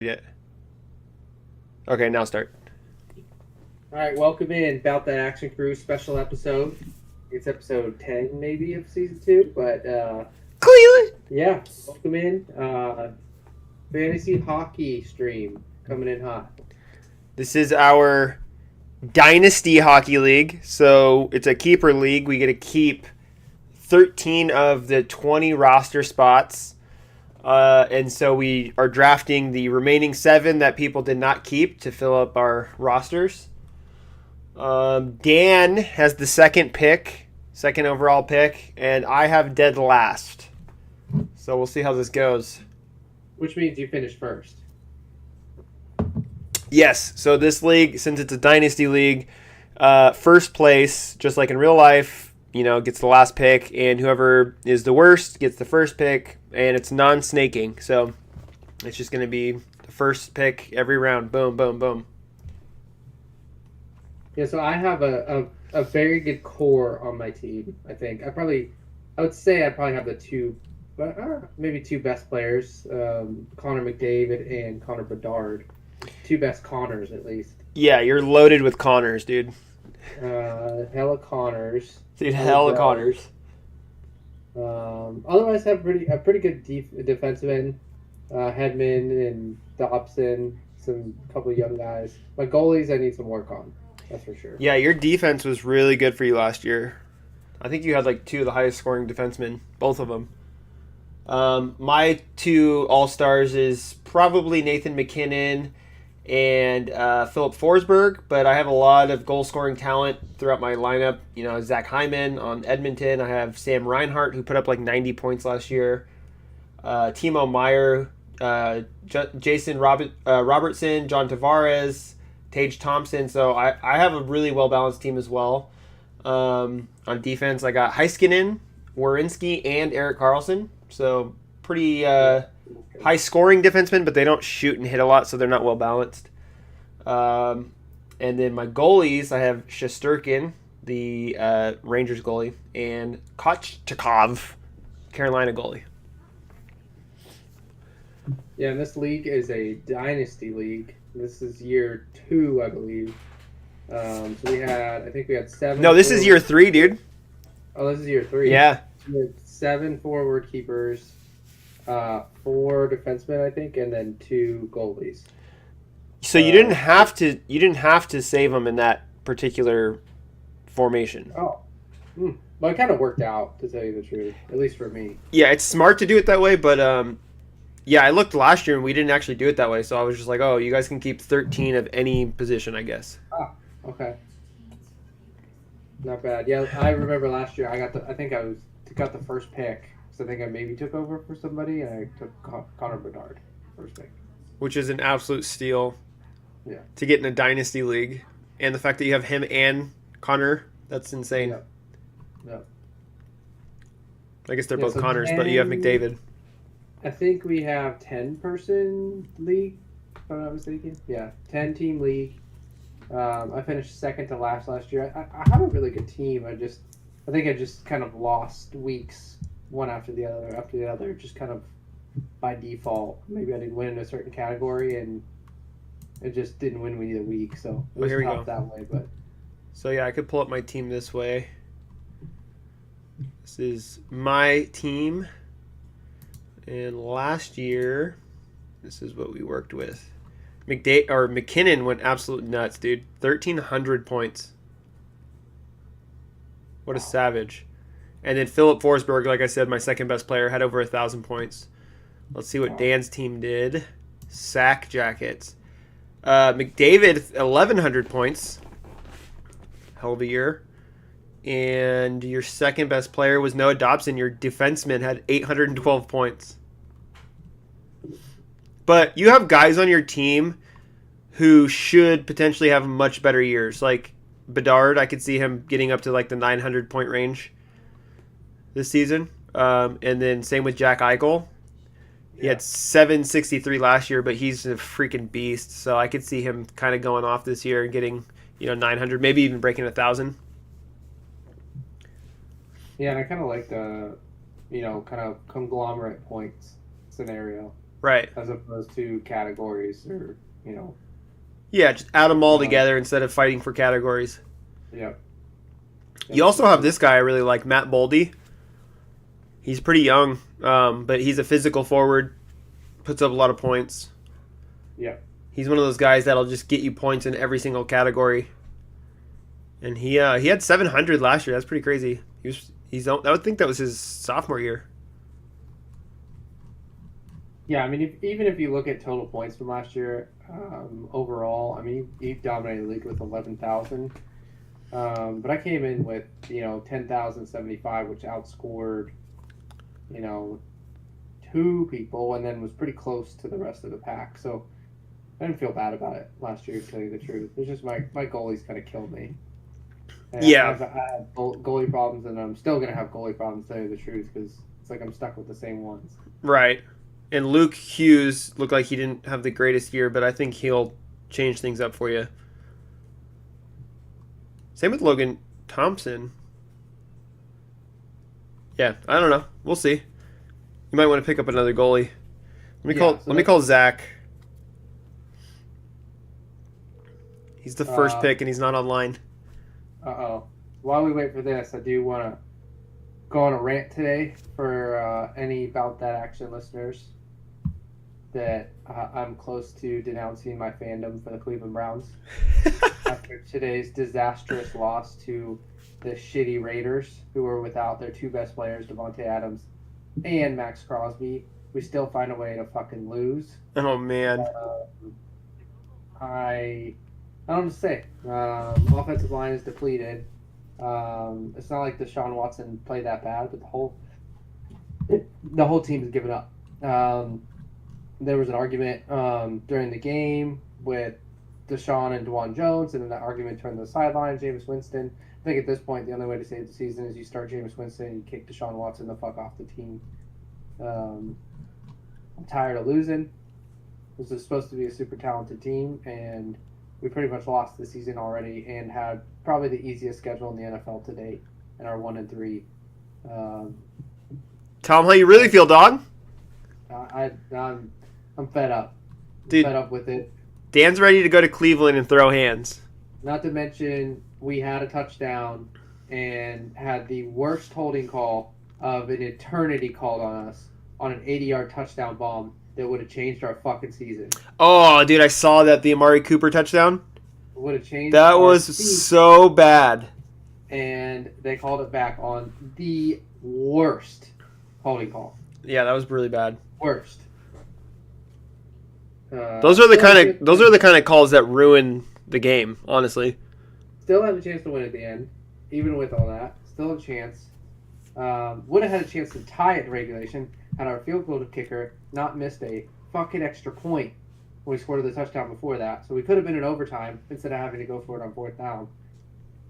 Yeah. Okay, now start. All right, welcome in Bout That Action Crew special episode. It's episode 10 maybe of season 2, but Cleveland. yeah, welcome in. Fantasy hockey stream coming in hot. This is our Dynasty Hockey League. So it's a keeper league. We get to keep 13 of the 20 roster spots. And so we are drafting the remaining 7 that people did not keep to fill up our rosters. Dan has the second overall pick, and I have dead last. So we'll see how this goes. Which means you finished first. Yes, so this league, since it's a dynasty league, first place, just like in real life, gets the last pick, and whoever is the worst gets the first pick, and it's non-snaking, so it's just going to be the first pick every round. Boom, boom, boom. Yeah, so I have a very good core on my team. I think I would say I probably have the two, but maybe two best players, Connor McDavid and Connor Bedard, two best Connors at least. Yeah, you're loaded with Connors, dude. Hella Connors. Dude, hella Connors. Otherwise, have a pretty good defensive end. Hedman and Dobson, some couple of young guys. My goalies, I need some work on. That's for sure. Yeah, your defense was really good for you last year. I think you had like 2 of the highest scoring defensemen, both of them. My 2 all-stars is probably Nathan McKinnon and Philip Forsberg, but I have a lot of goal-scoring talent throughout my lineup. Zach Hyman on Edmonton. I have Sam Reinhart, who put up like 90 points last year. Timo Meyer, Jason Robertson, John Tavares, Tage Thompson. So I have a really well-balanced team as well. On defense, I got Heiskanen, Werenski, and Erik Karlsson. So pretty high-scoring defensemen, but they don't shoot and hit a lot, so they're not well-balanced. And then my goalies, I have Shesterkin, the Rangers goalie, and Kochetkov, Carolina goalie. Yeah, and this league is a dynasty league. This is year 2, I believe. So I think we had 7. No, this is year 3, dude. Oh, this is year 3. Yeah. So we had 7 forward keepers, 4 defensemen, I think, and then 2 goalies. So you didn't have to save them in that particular formation. Oh, well, it kind of worked out, to tell you the truth, at least for me. Yeah, it's smart to do it that way, but yeah, I looked last year and we didn't actually do it that way, so I was just like, oh, you guys can keep 13 of any position, I guess. Ah, okay. Not bad. Yeah, I remember last year I think I got the first pick. So I think I maybe took over for somebody, and I took Connor Bedard first pick. Which is an absolute steal. Yeah. To get in a dynasty league, and the fact that you have him and Connor, that's insane. Yep. Yep. I guess they're Yeah, both so Connors, but you have 10 McDavid. I think we have 10-person league, if I'm not mistaken. Yeah, 10-team league. I finished second to last year. I have a really good team. I think I just kind of lost weeks one after the other, just kind of by default. Maybe I didn't win in a certain category, and it just didn't win me the week. So it was here we tough go. that way. But So yeah, I could pull up my team this way. This is my team. And last year, this is what we worked with. McKinnon went absolute nuts, dude. 1,300 points. What a savage. And then Philip Forsberg, like I said, my second best player, had over 1,000 points. Let's see what Dan's team did. Sack Jackets. McDavid, 1,100 points. Hell of a year. And your second best player was Noah Dobson. Your defenseman had 812 points. But you have guys on your team who should potentially have much better years. Like Bedard, I could see him getting up to like the 900 point range this season. And then same with Jack Eichel. He had 763 last year, but he's a freaking beast. So I could see him kind of going off this year and getting, 900, maybe even breaking 1,000. yeah, and I kind of like the, kind of conglomerate points scenario. Right. as opposed to categories or Yeah, just add them all Um, together instead of fighting for categories. yeah. You also have this guy I really like, Matt Boldy. He's pretty young, but he's a physical forward, puts up a lot of points. Yeah. He's one of those guys that'll just get you points in every single category. And he had 700 last year. That's pretty crazy. I would think that was his sophomore year. Yeah, I mean, even if you look at total points from last year, overall, I mean, he dominated the league with 11,000. But I came in with 10,075, which outscored two people, and then was pretty close to the rest of the pack. So I didn't feel bad about it last year, to tell you the truth. It's just my goalies kind of killed me. And Yeah. I had goalie problems, and I'm still gonna have goalie problems, to tell you the truth, because it's like I'm stuck with the same ones. Right. And Luke Hughes looked like he didn't have the greatest year, but I think he'll change things up for you. Same with Logan Thompson. Yeah, I don't know. We'll see. You might want to pick up another goalie. Let me call Zach. He's the first pick, and he's not online. Uh-oh. While we wait for this, I do want to go on a rant today for any Bout That Action listeners that I'm close to denouncing my fandom for the Cleveland Browns after today's disastrous loss to the shitty Raiders, who were without their two best players, Devontae Adams and Max Crosby. We still find a way to fucking lose. Oh, man. I don't know what to say. Offensive line is depleted. It's not like Deshaun Watson played that bad, but the whole team has given up. There was an argument during the game with Deshaun and DeJuan Jones, and then that argument turned to the sideline. Jameis Winston. I think at this point, the only way to save the season is you start Jameis Winston and you kick Deshaun Watson the fuck off the team. I'm tired of losing. This is supposed to be a super talented team, and we pretty much lost the season already and had probably the easiest schedule in the NFL to date, and are 1-3. Tell him how you really feel, dog. I'm fed up. Dude, fed up with it. Dan's ready to go to Cleveland and throw hands. Not to mention, we had a touchdown and had the worst holding call of an eternity called on us on an 80-yard touchdown bomb that would have changed our fucking season. Oh, dude, I saw that, the Amari Cooper touchdown. Would have changed. That was so bad. And they called it back on the worst holding call. Yeah, that was really bad. Worst. Those are the kind of calls that ruin the game, honestly. Still had a chance to win at the end, even with all that. Still a chance. Would have had a chance to tie it in regulation had our field goal kicker not missed a fucking extra point when we scored the touchdown before that. So we could have been in overtime instead of having to go for it on fourth down.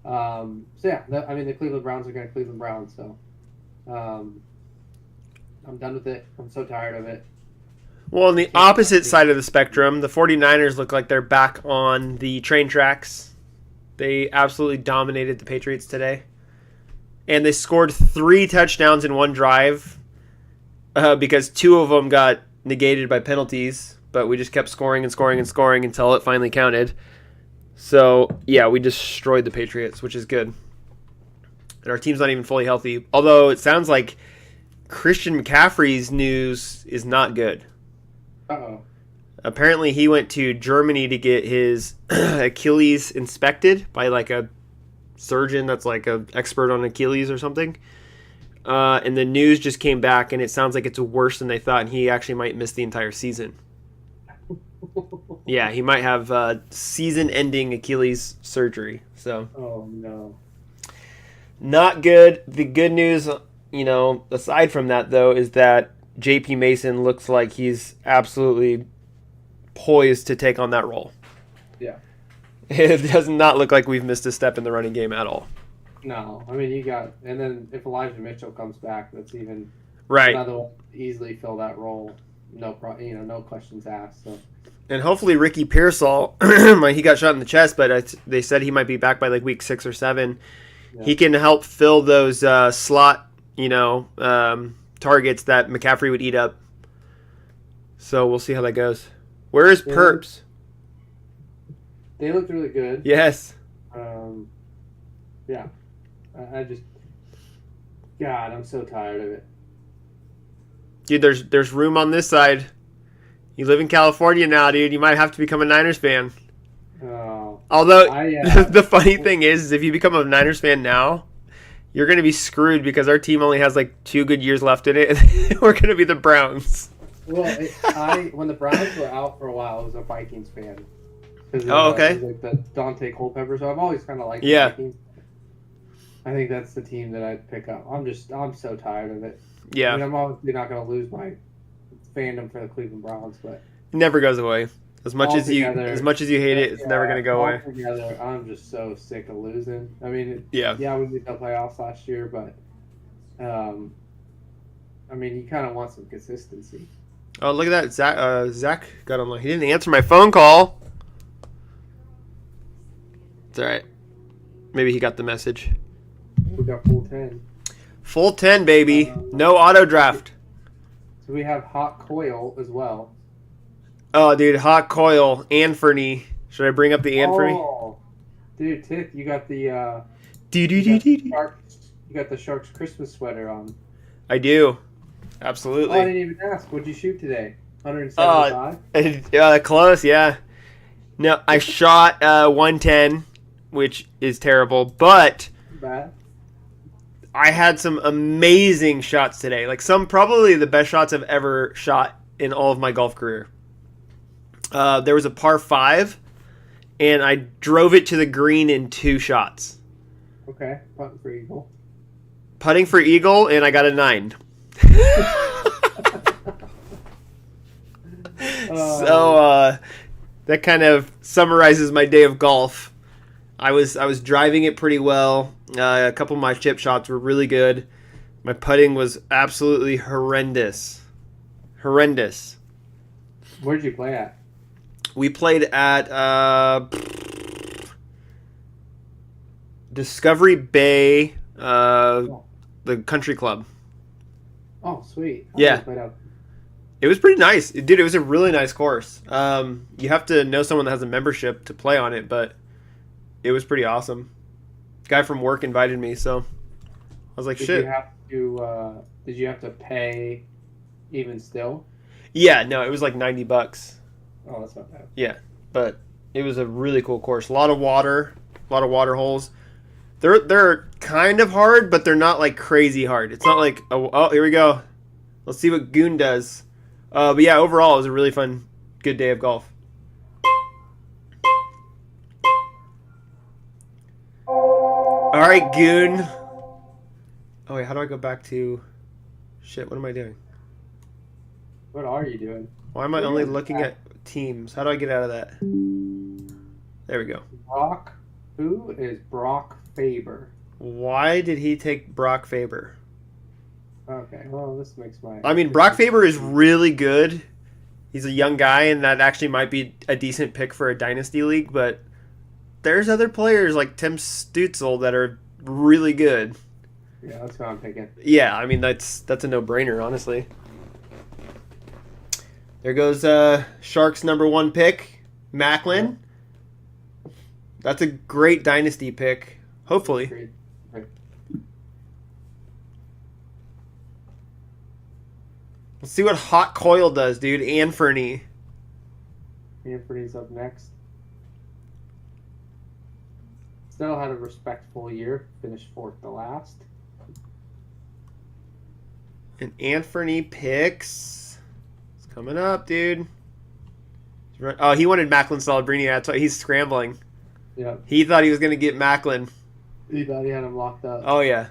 The Cleveland Browns are going to Cleveland Browns. So I'm done with it. I'm so tired of it. Well, on the opposite side of the spectrum, the 49ers look like they're back on the train tracks. They absolutely dominated the Patriots today. And they scored 3 touchdowns in one drive because 2 of them got negated by penalties. But we just kept scoring and scoring and scoring until it finally counted. So, yeah, we destroyed the Patriots, which is good. And our team's not even fully healthy. Although it sounds like Christian McCaffrey's news is not good. Uh-oh. Apparently he went to Germany to get his Achilles inspected by like a surgeon that's like an expert on Achilles or something. And the news just came back and it sounds like it's worse than they thought, and he actually might miss the entire season. Yeah, he might have season-ending Achilles surgery. So. Oh, no. Not good. The good news, aside from that, though, is that J.P. Mason looks like he's absolutely poised to take on that role. Yeah. It does not look like we've missed a step in the running game at all. No. I mean, and then if Elijah Mitchell comes back, that's even right. Another one to easily fill that role. No questions asked. So. And hopefully Ricky Pearsall, he got shot in the chest, but they said he might be back by like week 6 or 7. Yeah. He can help fill those slot, targets that McCaffrey would eat up. So we'll see how that goes. Where is Yeah. Perps? They looked really good. Yes. Yeah. I just, God, I'm so tired of it. Dude, there's room on this side. You live in California now, dude. You might have to become a Niners fan. Oh, Although, I the funny thing is if you become a Niners fan now, you're going to be screwed because our team only has like 2 good years left in it. And we're going to be the Browns. well, when the Browns were out for a while, I was a Vikings fan. Oh, okay. Like the Dante Culpepper, so I've always kind of liked the Yeah. Vikings. I think that's the team that I'd pick up. I'm so tired of it. I Yeah. mean, I'm obviously not going to lose my fandom for the Cleveland Browns, but It never goes away. As much as you altogether, hate it, it's never going to go away. Altogether, I'm just so sick of losing. I mean, Yeah. we made the playoffs last year, but I mean, you kind of want some consistency. Oh, look at that. Zach got online. He didn't answer my phone call. It's all right. Maybe he got the message. We got full 10. Full 10, baby. No auto draft. So we have Hot Coil as well. Oh, dude. Hot coil. Anferny. Should I bring up the Anferny? Oh, dude, Tiff, you got the Do-do-do-do-do. you got the Sharks Christmas sweater on. I do. Oh, I Absolutely. didn't even ask. What'd you shoot today? 175? Close, yeah. No, I shot 110, which is terrible, but Bad. I had some amazing shots today. Like probably the best shots I've ever shot in all of my golf career. There was a par 5, and I drove it to the green in 2 shots. Okay, putting for eagle. Putting for eagle, and I got a 9. So that kind of summarizes my day of golf. I was driving it pretty well. A couple of my chip shots were really good. My putting was absolutely horrendous. Horrendous. Where did you play at? We played at Discovery Bay, the country club. Oh, sweet. Yeah. Played out. It was pretty nice. Dude, it was a really nice course. You have to know someone that has a membership to play on it, but it was pretty awesome. Guy from work invited me, so I was like, shit. Did you have to pay even still? Yeah, no, it was like $90. Oh, that's not bad. Yeah, but it was a really cool course. A lot of water holes. They're kind of hard, but they're not like crazy hard. It's not like oh here we go. Let's see what Goon does. But yeah, overall it was a really fun, good day of golf. All right, Goon. Oh wait, how do I go back to? Shit, what am I doing? What are you doing? Why am I only looking at teams? How do I get out of that? There we go. Brock. Who is Brock Faber? Why did he take Brock Faber? Okay, well, this makes my... I mean, Brock Faber is really good. He's a young guy, and that actually might be a decent pick for a Dynasty league, but there's other players like Tim Stutzel that are really good. Yeah, that's what I'm picking. Yeah, I mean, that's a no-brainer, honestly. There goes Sharks' number 1 pick, Macklin. That's a great Dynasty pick, hopefully. Great. Let's see what Hot Coil does, dude. Anferny. Anthony's up next. Still had a respectful year. Finished 4th to last. And Anferny picks. It's coming up, dude. Oh, he wanted Macklin Celebrini. That's why he's scrambling. Yeah. He thought he was going to get Macklin. He thought he had him locked up. Oh, yeah.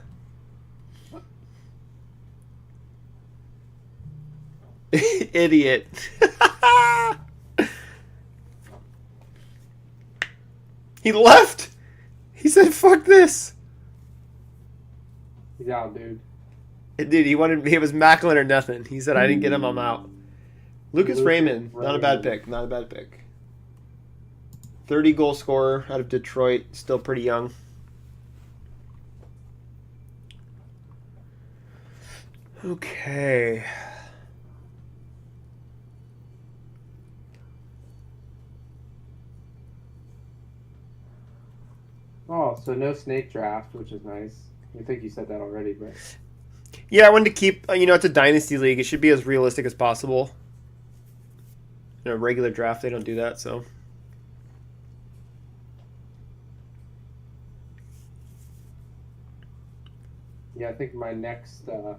Idiot. He left. He said, fuck this. He's out, dude. Dude, he was Macklin or nothing. He said, I didn't get him, I'm out. Lucas Raymond. Not a bad pick. Not a bad pick. 30 goal scorer out of Detroit. Still pretty young. Okay. Oh, so no snake draft, which is nice. I think you said that already, but Yeah, I wanted to keep. It's a dynasty league. It should be as realistic as possible. In a regular draft, they don't do that. So yeah, I think my next. I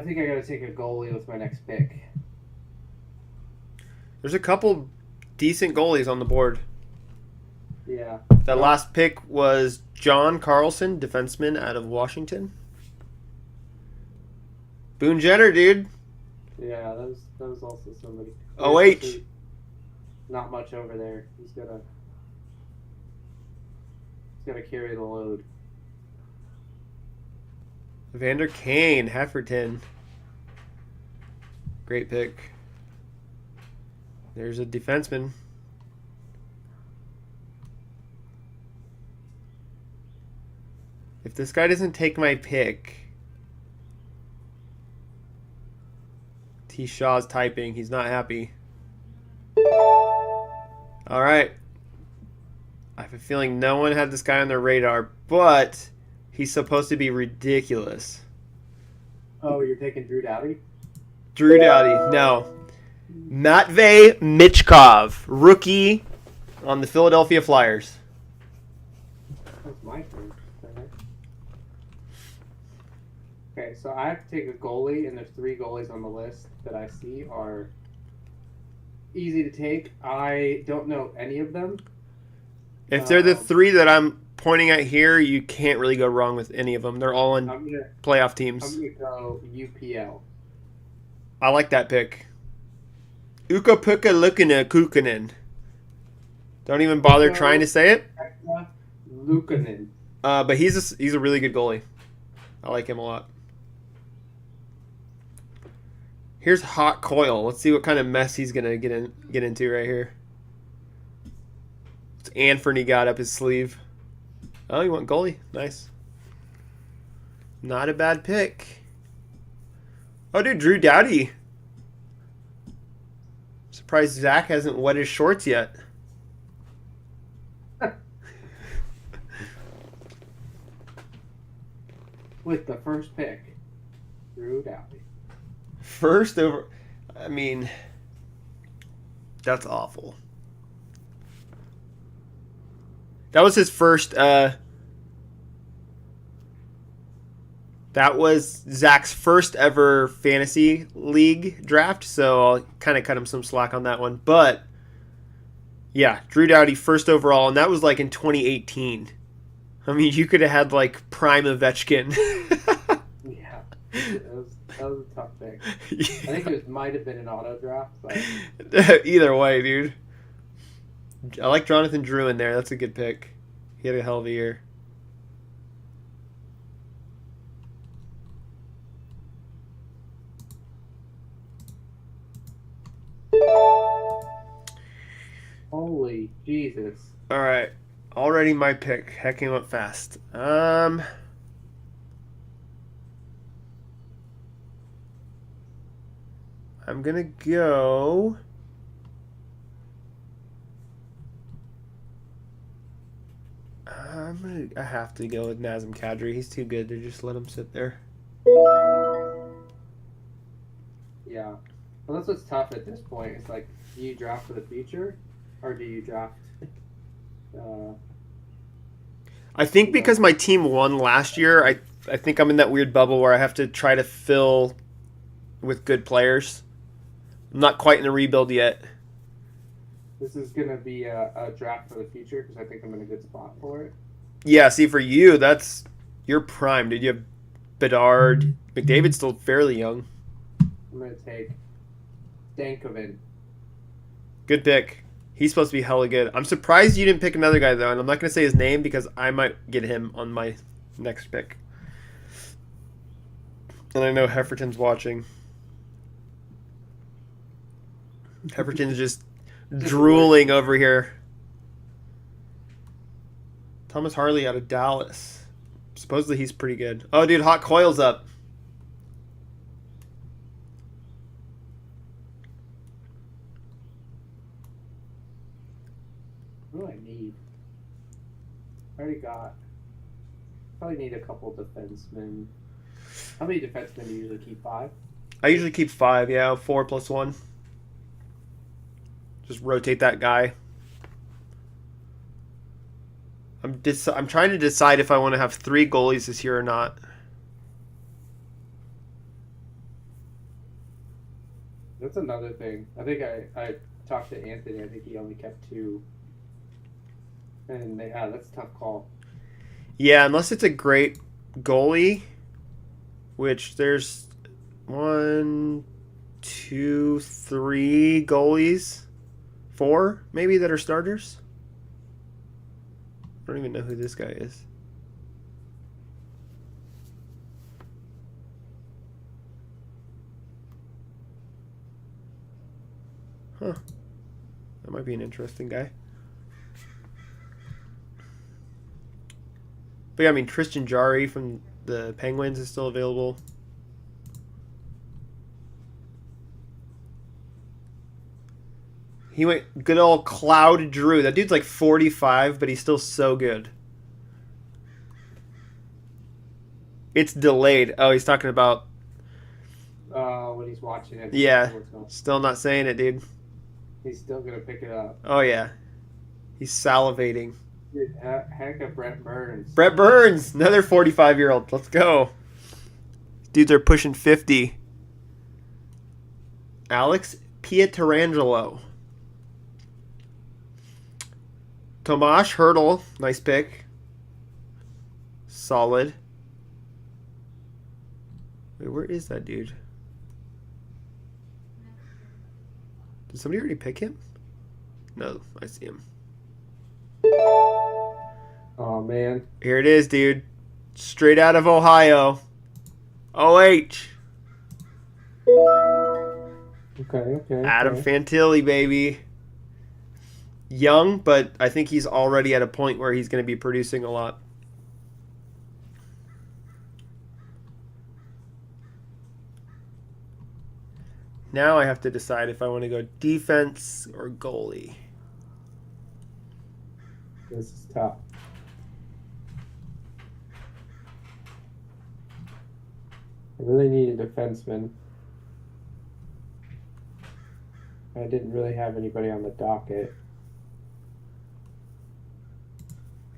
think I got to take a goalie with my next pick. there's a couple decent goalies on the board. Yeah. That last pick was John Carlson, defenseman out of Washington. Boone Jenner, dude. Yeah, that was also somebody. OH. Not much over there. He's gotta carry the load. Evander Kane, Hefferton. Great pick. There's a defenseman. If this guy doesn't take my pick, T. Shaw's typing. He's not happy. All right. I have a feeling no one had this guy on their radar, but he's supposed to be ridiculous. Oh, you're taking Drew Doughty? Drew Doughty. No. Matvey Michkov, rookie on the Philadelphia Flyers. That's my turn. Okay, so I have to take a goalie, and there's 3 goalies on the list that I see are easy to take. I don't know any of them. If they're the 3 that I'm pointing at here, you can't really go wrong with any of them. They're all in playoff teams. I'm going to go UPL. I like that pick. Ukko-Pekka Luukkonen. Don't even bother trying to say it. Luukkonen. But he's a really good goalie. I like him a lot. Here's Hot Coil. Let's see what kind of mess he's gonna get into right here. What's Anthony got up his sleeve? Oh, you want goalie? Nice. Not a bad pick. Oh, dude, Drew Doughty. Surprised Zach hasn't wet his shorts yet. With the first pick, Drew Doughty. First over. I mean, that's awful. That was his first. That was Zach's first ever fantasy league draft, so I'll kind of cut him some slack on that one. But yeah, Drew Doughty first overall, and that was like in 2018. I mean, you could have had like prime Ovechkin. Yeah, that was a tough pick. Yeah. I think it might have been an auto draft, but either way, dude. I like Jonathan Drew in there. That's a good pick. He had a hell of a year. Holy Jesus. All right. Already my pick. Heck, he went fast. I'm going to go... I have to go with Nazem Kadri. He's too good to just let him sit there. Yeah. Well, that's what's tough at this point. It's like, do you draft for the future, or do you draft... I think because my team won last year, I think I'm in that weird bubble where I have to try to fill with good players. I'm not quite in a rebuild yet. This is going to be a draft for the future because I think I'm in a good spot for it. Yeah, see, for you, that's your prime, dude. You have Bedard. McDavid's still fairly young. I'm going to take Dankovin. Good pick. He's supposed to be hella good. I'm surprised you didn't pick another guy, though, and I'm not going to say his name because I might get him on my next pick. And I know Hefferton's watching. Hefferton's just drooling over here. Thomas Harley out of Dallas. Supposedly he's pretty good. Oh, dude, Hot Coil's up. What do I need? I already got. Probably need a couple defensemen. How many defensemen do you usually keep? 5? I usually keep 5, yeah, 4 plus 1. Just rotate that guy. I'm trying to decide if I want to have 3 goalies this year or not. That's another thing. I think I talked to Anthony. I think he only kept 2. And that's a tough call. Yeah, unless it's a great goalie, which there's 1, 2, 3 goalies, 4 maybe that are starters. I don't even know who this guy is. Huh. That might be an interesting guy. But yeah, I mean, Tristan Jarry from the Penguins is still available. He went good old Cloud Drew. That dude's like 45, but he's still so good. It's delayed. Oh, he's talking about... when he's watching it. Yeah, still not saying it, dude. He's still going to pick it up. Oh, yeah. He's salivating. Dude, heck of Brett Burns. Brett Burns, another 45-year-old. Let's go. Dudes are pushing 50. Alex Pietrangelo. Tomas Hertl, nice pick. Solid. Wait, where is that dude? Did somebody already pick him? No, I see him. Oh, man. Here it is, dude. Straight out of Ohio. OH. Okay. Adam Fantilli, baby. Young, but I think he's already at a point where he's going to be producing a lot. Now I have to decide if I want to go defense or goalie. This is tough. I really need a defenseman. I didn't really have anybody on the docket.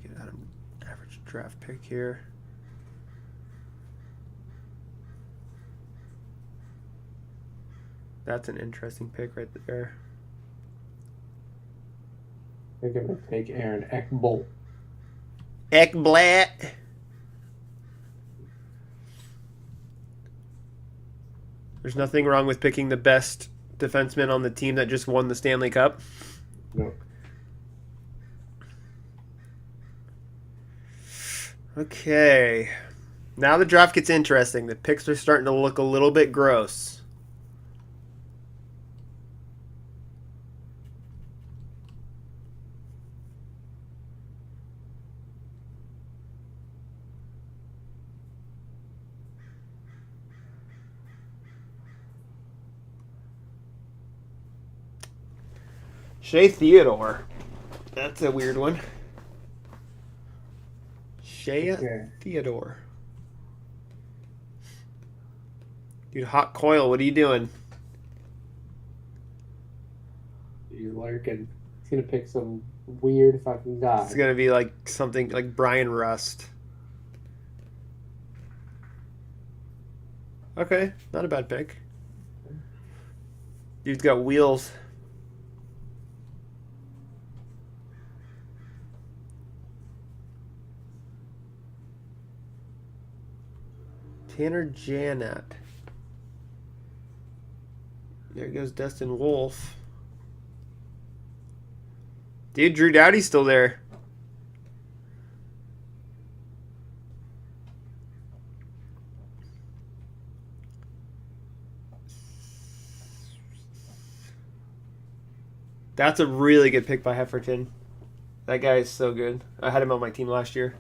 Get out an average draft pick here. That's an interesting pick right there. I think I'm going to take Aaron Ekbolt. Ekblat. There's nothing wrong with picking the best defenseman on the team that just won the Stanley Cup. No. Okay. Now the draft gets interesting. The picks are starting to look a little bit gross. Shea Theodore. That's a weird one. Shea Theodore. Dude, Hot Coil, what are you doing? He's lurking. He's going to pick some weird fucking guy. It's going to be like something like Brian Rust. Okay, not a bad pick. Dude's got wheels. Tanner Janat. There goes Dustin Wolf. Dude, Drew Doughty's still there. That's a really good pick by Hefferton. That guy is so good. I had him on my team last year.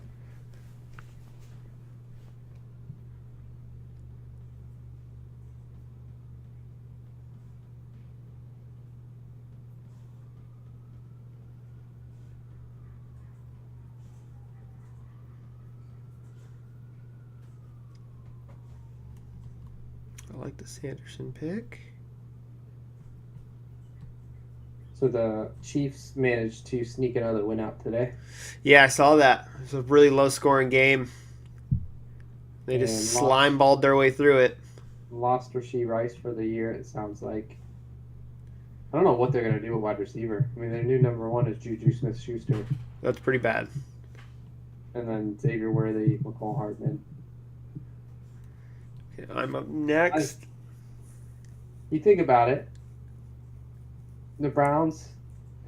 I like the Sanderson pick. So the Chiefs managed to sneak another win out today. Yeah, I saw that. It was a really low-scoring game. They just And slime balled their way through it. Lost Rasheed Rice for the year, it sounds like. I don't know what they're going to do with wide receiver. I mean, their new number one is Juju Smith-Schuster. That's pretty bad. And then Xavier Worthy, McCall Hartman. Okay, I'm up next. You think about it. The Browns,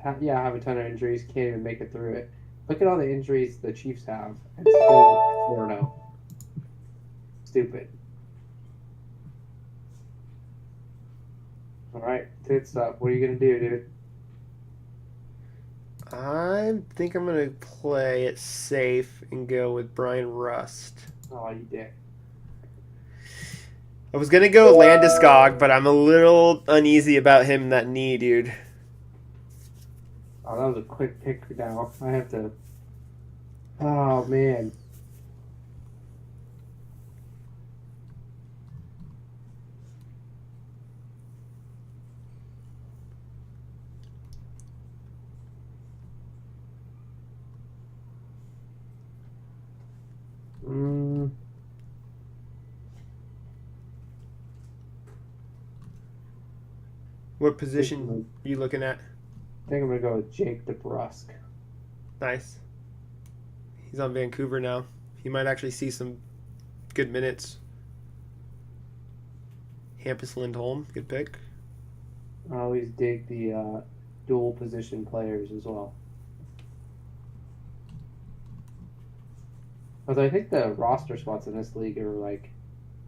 have a ton of injuries. Can't even make it through it. Look at all the injuries the Chiefs have. And still 4-0. Stupid. All right, tits up. What are you going to do, dude? I think I'm going to play it safe and go with Brian Rust. Oh, you dick. I was going to go Landeskog, but I'm a little uneasy about him in that knee, dude. Oh, that was a quick pick now. I have to... Oh, man. What position are you looking at? I think I'm going to go with Jake DeBrusque. Nice. He's on Vancouver now. He might actually see some good minutes. Hampus Lindholm, good pick. I always dig the dual position players as well. Because I think the roster spots in this league are like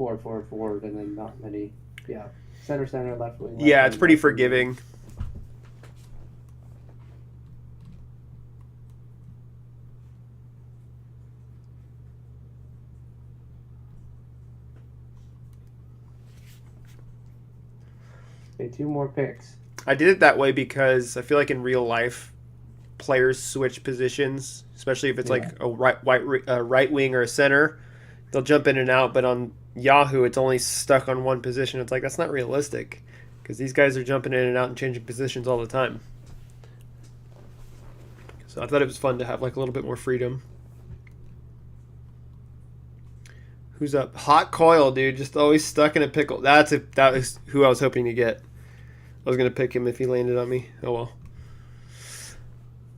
4-4 forward and then not many. Yeah. Center, left wing. Yeah, it's pretty forgiving. Okay, 2 more picks. I did it that way because I feel like in real life, players switch positions, especially if it's like a right wing or a center. They'll jump in and out, but on Yahoo, it's only stuck on one position. It's like, that's not realistic because these guys are jumping in and out and changing positions all the time. So I thought it was fun to have like a little bit more freedom. Who's up? Hot Coil, dude. Just always stuck in a pickle. That was who I was hoping to get. I was going to pick him if he landed on me. Oh, well.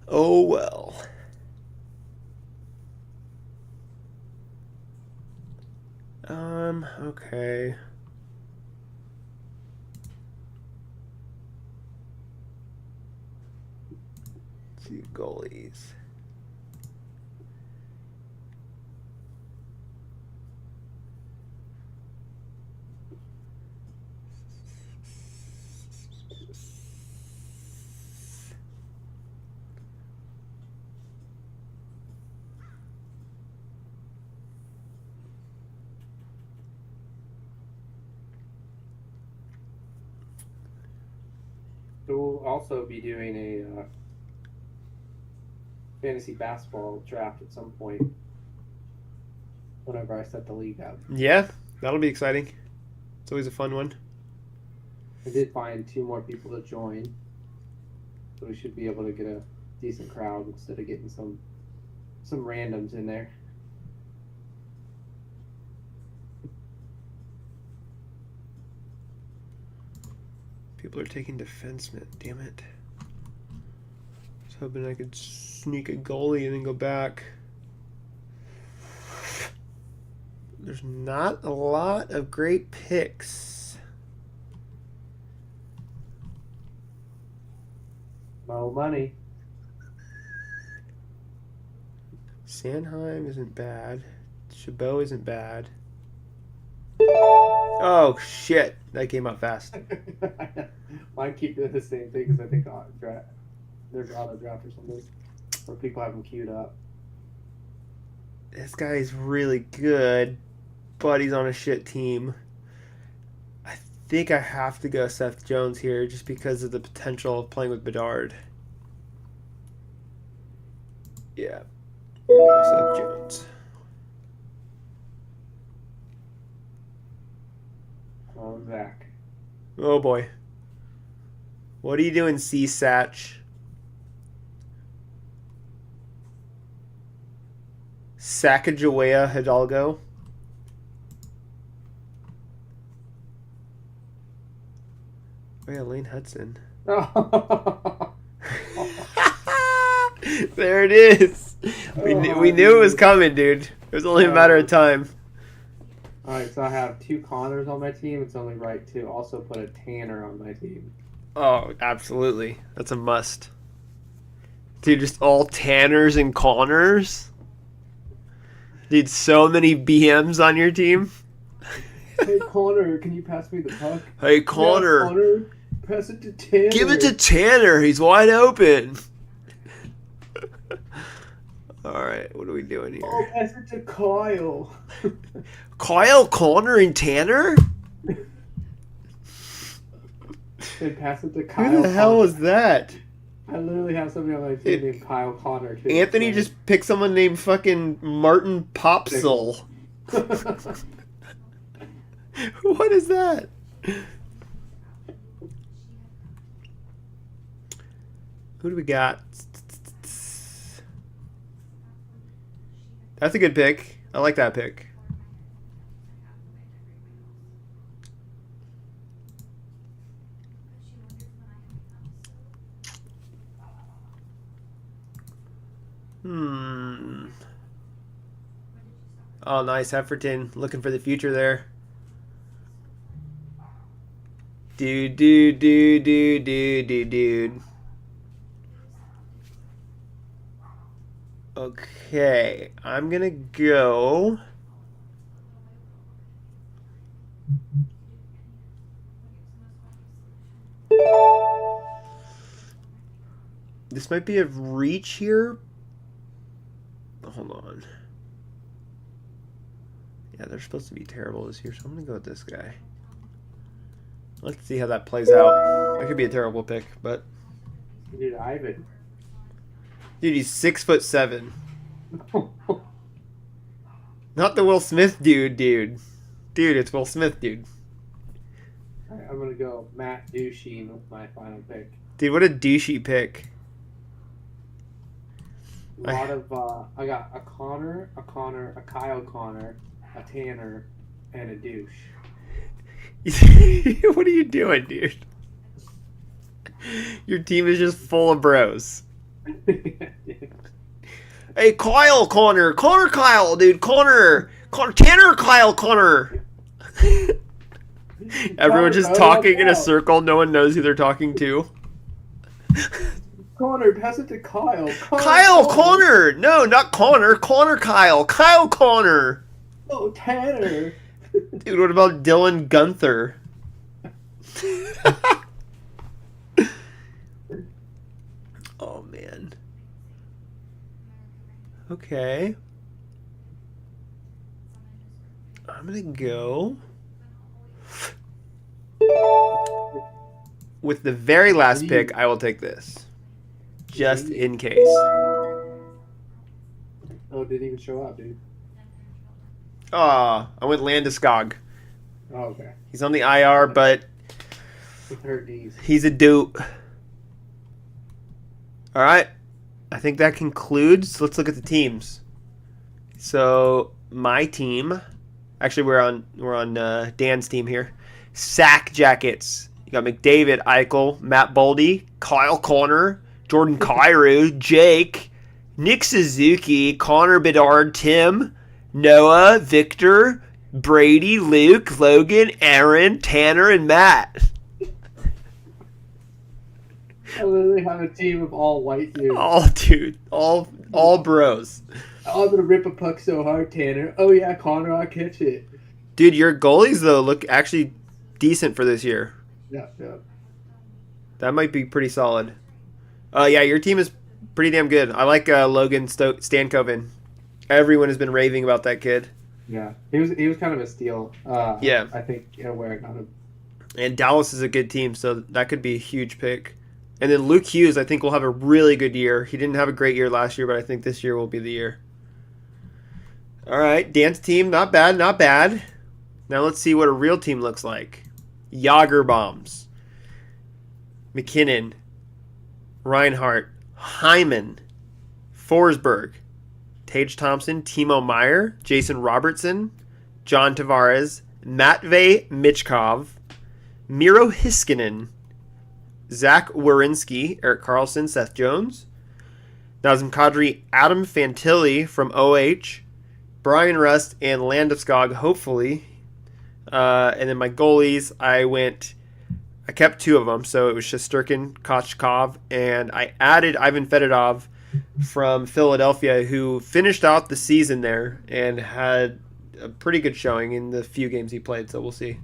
Oh, well. Okay. 2 goalies. We'll also be doing a fantasy basketball draft at some point whenever I set the league up. Yeah, that'll be exciting. It's always a fun one. I did find 2 more people to join, so we should be able to get a decent crowd instead of getting some randoms in there. People are taking defensemen. Damn it. I was hoping I could sneak a goalie and then go back. There's not a lot of great picks. No money. Sanheim isn't bad. Chabot isn't bad. Oh, shit. That came out fast. Mine keep doing the same thing because I think they're auto draft or something. Or people have them queued up. This guy's really good, but he's on a shit team. I think I have to go Seth Jones here just because of the potential of playing with Bedard. Yeah. Seth Jones. Oh, Zach. Oh boy. What are you doing, C-Satch? Sacagawea Hidalgo. Oh yeah, Lane Hudson. There it is. We knew it was coming, dude. It was only a matter of time. Alright, so I have 2 Connors on my team. It's only right to also put a Tanner on my team. Oh, absolutely. That's a must. Dude, just all Tanners and Connors? Dude, so many BMs on your team? Hey, Connor, can you pass me the puck? Hey, Connor. Yeah, Connor, pass it to Tanner. Give it to Tanner. He's wide open. All right, what are we doing here? Oh, pass it to Kyle. Kyle, Connor, and Tanner? Hey, pass it to Kyle. Who the hell was that? I literally have somebody on my team named Kyle Connor, too. Anthony just picked someone named fucking Martin Popsill. What is that? Who do we got? That's a good pick. I like that pick. Oh, nice. Hefferton looking for the future there. Dude. Okay, I'm gonna go. This might be a reach here. Hold on. Yeah, they're supposed to be terrible this year, so I'm gonna go with this guy. Let's see how that plays out. That could be a terrible pick, but Dude, Ivan. dude, he's 6'7". Not the Will Smith dude. Dude, it's Will Smith, dude. Alright, I'm gonna go Matt Duchene with my final pick. Dude, what a douchey pick. A lot of I got a Connor, a Kyle Connor, a Tanner, and a douche. What are you doing, dude? Your team is just full of bros. Hey, Kyle Connor, Kyle, dude, Tanner Kyle Connor. Everyone just talking in a circle. No one knows who they're talking to. Connor, pass it to Kyle. Kyle Connor. No, not Connor. Kyle. Kyle Connor. Oh, Tanner. Dude, what about Dylan Gunther? Oh, man. Okay. I'm going to go with the very last pick. I will take this. Just in case. Oh, didn't even show up, dude. I went Landeskog. Oh, okay. He's on the IR, but With her knees. he's a dupe. All right. I think that concludes. Let's look at the teams. So my team, actually we're on Dan's team here. Sack Jackets. You got McDavid, Eichel, Matt Boldy, Kyle Connor, Jordan Kyrou, Jake, Nick Suzuki, Connor Bedard, Tim, Noah, Victor, Brady, Luke, Logan, Aaron, Tanner, and Matt. I literally have a team of all white dudes. All bros. I'm gonna rip a puck so hard, Tanner. Oh yeah, Connor, I'll catch it. Dude, your goalies though look actually decent for this year. Yeah. That might be pretty solid. Yeah, your team is pretty damn good. I like Logan Stankoven. Everyone has been raving about that kid. Yeah, he was kind of a steal. Yeah. I think where I got him. And Dallas is a good team, so that could be a huge pick. And then Luke Hughes, I think, will have a really good year. He didn't have a great year last year, but I think this year will be the year. All right, Dan's team, not bad. Now let's see what a real team looks like. Yager Bombs, McKinnon, Reinhardt, Hyman, Forsberg, Tage Thompson, Timo Meyer, Jason Robertson, John Tavares, Matvey Michkov, Miro Hiskinen, Zach Werenski, Eric Carlson, Seth Jones, Nazem Kadri, Adam Fantilli from OH, Brian Rust, and Landeskog, hopefully. And then my goalies, I kept 2 of them, so it was Shesterkin, Kochkov, and I added Ivan Fedorov from Philadelphia, who finished out the season there and had a pretty good showing in the few games he played, so we'll see.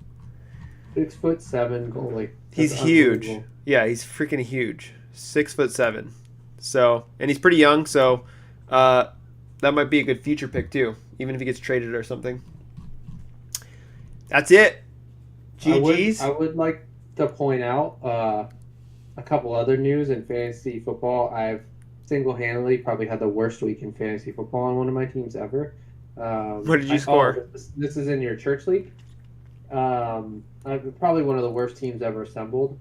6'7" goalie. He's huge. Yeah, he's freaking huge. 6'7". So, and he's pretty young, so that might be a good future pick too, even if he gets traded or something. That's it. GG's. I would like to point out a couple other news in fantasy football. I've single-handedly probably had the worst week in fantasy football on one of my teams ever. What did you score? This is in your church league. I'm probably one of the worst teams ever assembled,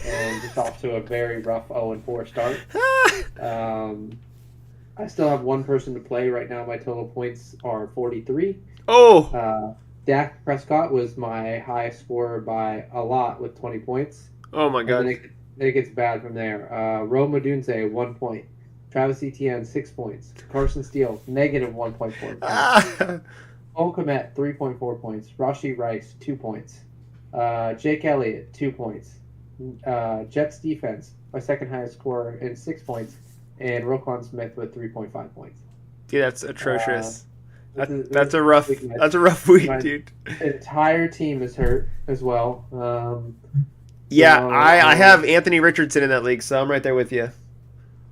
and just off to a very rough 0-4 start. I still have one person to play right now. My total points are 43. Oh! Dak Prescott was my highest scorer by a lot with 20 points. Oh my god. And then it gets bad from there. Rome Odunze, 1 point. Travis Etienne, 6 points. Carson Steele, negative 1.4 points. Cole Kmet, 3.4 points. Rashi Rice, 2 points. Jake Elliott, 2 points. Jets defense, my second highest scorer, in 6 points. And Roquan Smith with 3.5 points. Dude, that's atrocious. That's a rough week, dude. Entire team is hurt as well. I have Anthony Richardson in that league, so I'm right there with you.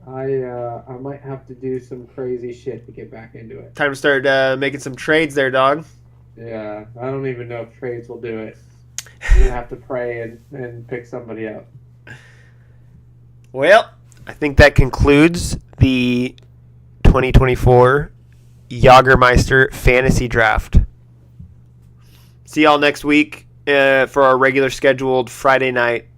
I might have to do some crazy shit to get back into it. Time to start making some trades there, dog. Yeah, I don't even know if trades will do it. I'm gonna have to pray and pick somebody up. Well, I think that concludes the 2024 Jagermeister Fantasy Draft. See y'all next week for our regular scheduled Friday night